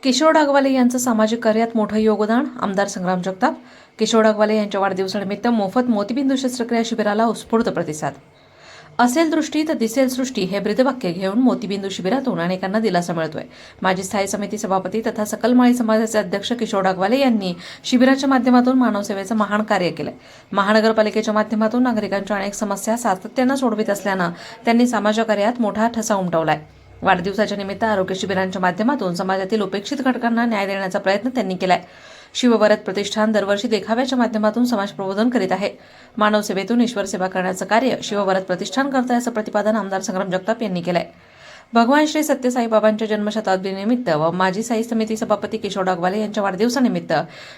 किशोर डागवाले यांचं सामाजिक कार्यात मोठं योगदान. आमदार संग्राम जगताप. किशोर डागवाले यांच्या वाढदिवसानिमित्त मोफत मोतीबिंदू शस्त्रक्रिया शिबिराला उत्स्फूर्त प्रतिसाद. असेल दृष्टी तर दिसेल सृष्टी हे ब्रीदवाक्य घेऊन मोतीबिंदू शिबिरातून अनेकांना दिलासा मिळतोय. माजी स्थायी समिती सभापती तथा सकल माळी समाजाचे अध्यक्ष किशोर डागवाले यांनी शिबिराच्या माध्यमातून मानवसेवेचं महान कार्य केलंय. महानगरपालिकेच्या माध्यमातून नागरिकांच्या अनेक समस्या सातत्यानं सोडवित असल्यानं त्यांनी समाजकार्यात मोठा ठसा उमटवलाय. वाढदिवसाच्या निमित्त आरोग्य शिबिरांच्या माध्यमातून समाजातील उपेक्षित घटकांना न्याय देण्याचा प्रयत्न त्यांनी केलाय. शिवभरत प्रतिष्ठान दरवर्षी देखाव्याच्या माध्यमातून समाज प्रबोधन करीत आहे. मानव सेवेतून ईश्वर सेवा करण्याचं कार्य शिवभरत प्रतिष्ठान करत आहे असं प्रतिपादन आमदार संग्राम जगताप यांनी केलंय. भगवान श्री सत्य साईबाबांच्या जन्मशताब्दीनिमित्त व माजी साई समिती सभापती किशोर डागवाले यांच्या वाढदिवसानिमित्त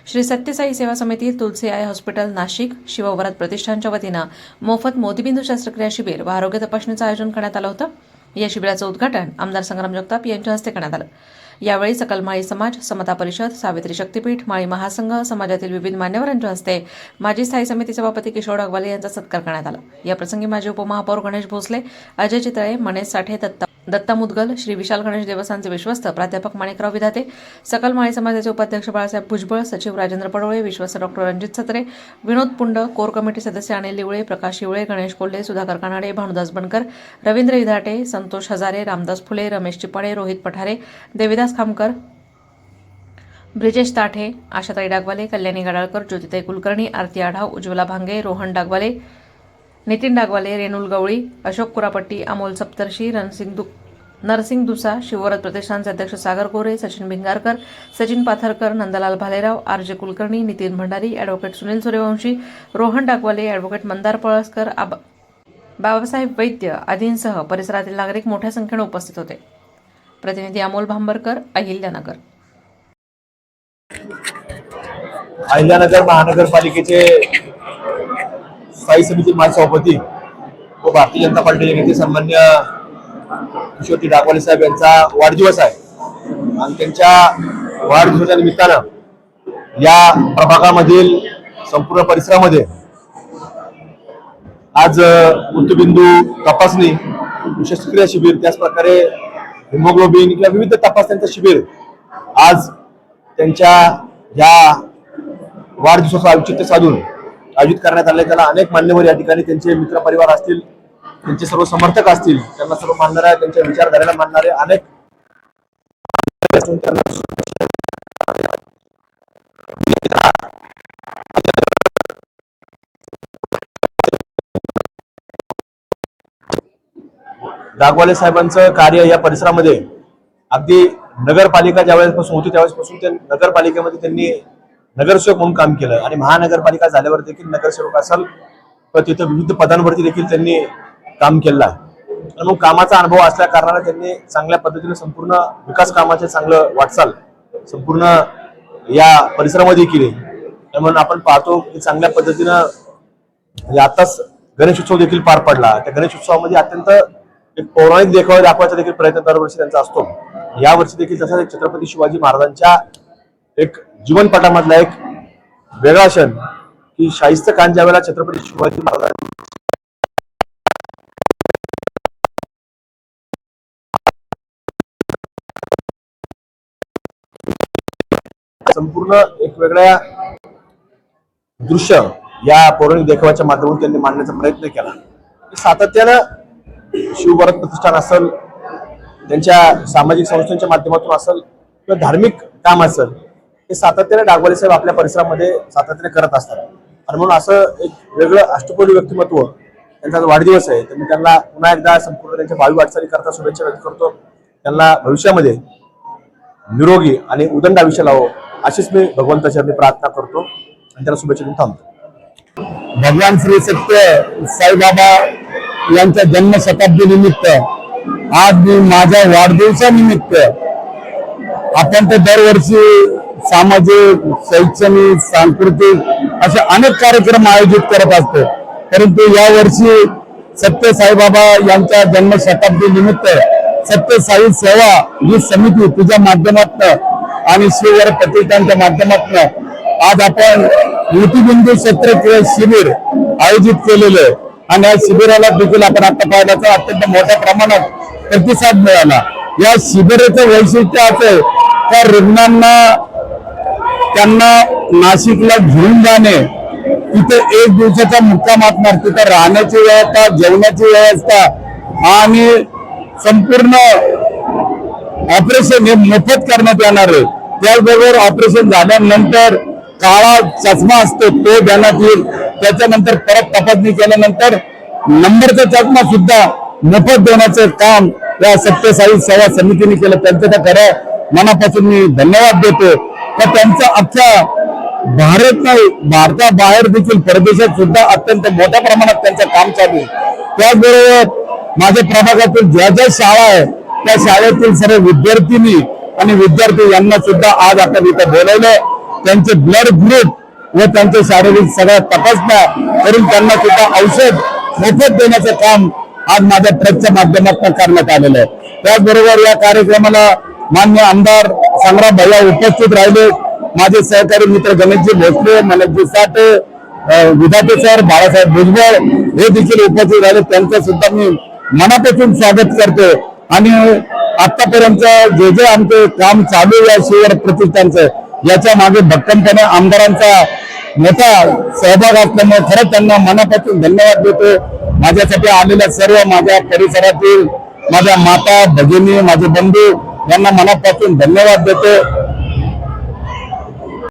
श्री सत्य साई सेवा समिती, तुलसी आय हॉस्पिटल नाशिक, शिवभरत प्रतिष्ठानच्या वतीनं मोफत मोतीबिंदू शस्त्रक्रिया शिबिर व आरोग्य तपासणीचं आयोजन करण्यात आलं होतं. या शिबिराचं उद्घाटन आमदार संग्राम जगताप यांच्या हस्ते करण्यात आलं. यावेळी सकल माळी समाज, समता परिषद, सावित्री शक्तीपीठ, माळी महासंघ, समाजातील विविध मान्यवरांच्या हस्ते माजी स्थायी समिती सभापती किशोर डागवाले यांचा सत्कार करण्यात आला. याप्रसंगी माजी उपमहापौर गणेश भोसले, अजय चितळे, मनेश साठे, दत्ता मुदगल, श्री विशाल गणेश देवस्थानचे विश्वस्त प्राध्यापक माणिकराव विधाते, सकल माळी समाजाचे उपाध्यक्ष बाळासाहेब भुजबळ, सचिव राजेंद्र पडोळे, विश्वस्त डॉक्टर रणजित सत्रे, विनोद पुंड, कोर कमिटी सदस्य अनिल लिवळे, प्रकाश शिवळे, गणेश कोल्हे, सुधाकर कानाडे, भानुदास बनकर, रवींद्र विधाटे, संतोष हजारे, रामदास फुले, रमेश चिपाळे, रोहित पठारे, देविदास खामकर, ब्रिजेश ताठे, आशाताई डागवाले, कल्याणी गडाळकर, ज्योतिताई कुलकर्णी, आरती आढाव, उज्ज्वला भांगे, रोहन डागवाले, नितीन डागवाले, रेणुल गवळी, अशोक कुरापट्टी, अमोल सप्तर्षी, नरसिंग दुसा, शिवभरत प्रतिष्ठानचे अध्यक्ष Sagar Gore, Sachin Bhingarkar, Sachin Patharkar, Nandlal Bhalerao, R J. Kulkarni, Nitin Bhandari, advocate Sunil Suryavanshi, Rohan Dagwale, advocate Mandar Palaskar, Babasaheb Vaidya आदींसह परिसरातील नागरिक मोठ्या संख्येने उपस्थित होते. प्रतिनिधी अमोल भांबरकर, अहिल्यानगर. अहिल्यानगर महानगरपालिकेचे स्थायी समिती माजी सभापती व भारतीय जनता पार्टीचे नेते सन्मान्य किशोर डागवाले साहेब यांचा वाढदिवस आहे आणि त्यांच्या वाढदिवसाच्या निमित्तानं या प्रभागामधील संपूर्ण परिसरामध्ये आज मोतीबिंदू तपासणी, शस्त्रक्रिया शिबिर, त्याचप्रकारे हिमोग्लोबिन किंवा विविध तपासण्यांचं शिबिर आज त्यांच्या या वाढदिवसाचं औचित्य साधून आयोजित करण्यात आले. त्याला अनेक मान्यवर या ठिकाणी, त्यांचे मित्रपरिवार असतील, त्यांचे सर्व समर्थक असतील, त्यांना सर्व मानणारे, त्यांच्या विचारधारेला मानणारे अनेक डागवाले साहेबांचं कार्य या परिसरामध्ये अगदी नगरपालिका ज्यावेळेसपासून होती त्यावेळेसपासून ते नगरपालिकेमध्ये त्यांनी नगरसेवक म्हणून काम केलं आणि महानगरपालिका झाल्यावर देखील नगरसेवक असेल तर तिथं विविध पदांवरती देखील त्यांनी काम केलं आहे. आणि मग कामाचा अनुभव असल्या कारणाने त्यांनी चांगल्या पद्धतीने संपूर्ण विकास कामाचे चांगलं वाटचाल संपूर्ण या परिसरामध्ये केली. म्हणून आपण पाहतो की चांगल्या पद्धतीनं आताच गणेशोत्सव देखील पार पडला. त्या गणेशोत्सवामध्ये अत्यंत एक पौराणिक देखावा दाखवायचा देखील प्रयत्न दरवर्षी त्यांचा असतो. यावर्षी देखील तसंच एक छत्रपती शिवाजी महाराजांच्या एक जीवनपटामधला एक वेगळा क्षण की शाहिस्ते खान ज्या वेळेला छत्रपती शिवाजी महाराज संपूर्ण एक वेगळ्या दृश्य या पौराणिक देखाव्याच्या माध्यमातून त्यांनी मांडण्याचा प्रयत्न केला. सातत्यानं शिवभरत प्रतिष्ठान असेल, त्यांच्या सामाजिक संस्थांच्या माध्यमातून असेल किंवा धार्मिक काम असेल, हे सातत्याने डागवाले साहेब आपल्या परिसरामध्ये सातत्याने करत असतात. आणि म्हणून असं एक वेगळं अष्टपैलू व्यक्तिमत्व त्यांचा वाढदिवस आहे. तर मी त्यांना पुन्हा एकदा संपूर्ण त्यांच्या भावी वाटचाली करता शुभेच्छा व्यक्त करतो. त्यांना भविष्यामध्ये निरोगी आणि उदंड आयुष्य लावो अशीच मी भगवंताची प्रार्थना करतो आणि त्याला शुभेच्छा देऊन थांबतो. भगवान श्री सत्य साईबाबा यांच्या जन्मशताब्दी निमित्त आज मी माझ्या वाढदिवसानिमित्त आपण तर दरवर्षी सामाजिक, शैक्षणिक, सांस्कृतिक असे अनेक कार्यक्रम आयोजित करत असतो. परंतु यावर्षी सत्य साईबाबा यांच्या जन्मशताब्दी निमित्त सत्य साई सेवा ही समिती तुझ्या माध्यमातून आणि शिवभरत प्रतिष्ठानच्या माध्यमातून आज आपण मोतीबिंदू शस्त्रक्रिया शिबिर आयोजित केलेले आणि या शिबिराला देखील आपण आता पाहिलं तर अत्यंत मोठ्या प्रमाणात प्रतिसाद मिळाला. या शिबिराचं वैशिष्ट्य असं त्या रुग्णांना त्यांना नाशिकला घेऊन जाणे, तिथे एक दिवसाचा मुक्काम असणार, तिथे राहण्याची व्यवस्था, जेवणाची व्यवस्था आणि संपूर्ण ऑपरेशन हे मोफत करण्यात येणार आहे. त्याचबरोबर ऑपरेशन झाल्यानंतर काळा चष्मा असतो तो देण्यात येईल. त्याच्यानंतर परत तपासणी केल्यानंतर नंबरचा चष्मा सुद्धा मोफत देण्याचं काम या सत्यसाई सेवा समितीने केलं. त्यांचं त्या खरं मनापासून मी धन्यवाद देतो. तर त्यांचं अख्ख्या भारत नाही, भारताबाहेर देखील परदेशात सुद्धा अत्यंत मोठ्या प्रमाणात त्यांचं काम चालू आहे. त्याचबरोबर माझ्या प्रभागातील ज्या ज्या शाळा आहे त्या शाळेतील सर्व विद्यार्थिनी आणि विद्यार्थी यांना सुद्धा आज आपण इथं बोलवलं. त्यांचे ब्लड ग्रुप व त्यांचे शारीरिक सगळ्या तपासण्या करून त्यांना सुद्धा औषध मोफत देण्याचं काम आज माझ्या ट्रस्टच्या माध्यमातून करण्यात आलेलं आहे. त्याचबरोबर या कार्यक्रमाला मान्य आमदार संग्राम भैया उपस्थित राहिले. माझे सहकारी मित्र गणेशजी भोसले, मनोजजी साठे, विधाते सर, बाळासाहेब भुजबळ हे देखील उपस्थित राहिले. त्यांचं सुद्धा मी मनापासून स्वागत करतो. आणि आतापर्यंत जे जे आमचे काम चालू आहे शिवर प्रतिष्ठानचं, याच्या मागे भक्कमपणे आमदारांचा मोठा सहभाग असल्यामुळे खरंच त्यांना मनापासून धन्यवाद देतो. माझ्यासाठी आलेल्या सर्व माझ्या परिसरातील माझ्या माता भगिनी, माझे बंधू यांना मनापासून धन्यवाद देतो.